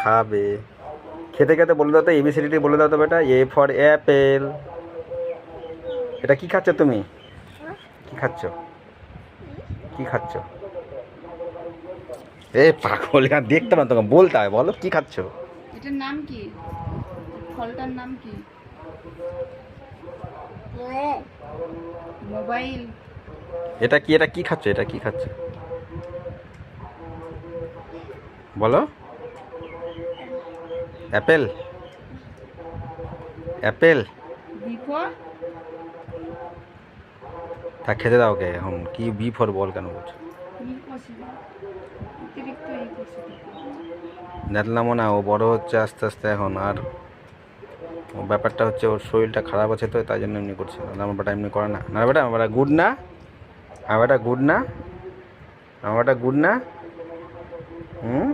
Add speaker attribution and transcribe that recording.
Speaker 1: খাবে। খেতে খেতে বলে দাও তো, এবিসিডিটি বলে দাও তো বেটা। A for Apple. এটা কি খাচ্ছ তুমি? কি খাচ্ছ? কি খাচ্ছ? এ পাগল, দেখতে না তোকে বলতে হয়, বলো কি খাচ্ছ?
Speaker 2: এটার নাম কি? ফলটার নাম কি? মোবাইল।
Speaker 1: এটা কি, এটা কি খাচ্ছ? এটা কি খাচ্ছ বলো? অ্যাপেল? অ্যাপেল?
Speaker 2: বি ফর
Speaker 1: তা খেতে দাও কে এখন? কি বি ফর বল কেন বলছো?
Speaker 2: ই করছে, অতিরিক্ত ই করছে।
Speaker 1: দেখলামও না, ও বড় হচ্ছে আস্তে আস্তে এখন। আর ও ব্যাপারটা হচ্ছে ওর শরীরটা খারাপ আছে, তো তাই জন্য এমনি করছে। আমার বেটা এমনি করে না। না বেটা, আমার বেটা গুড না। আমার বেটা গুড না। আমার বেটা গুড না। হুম।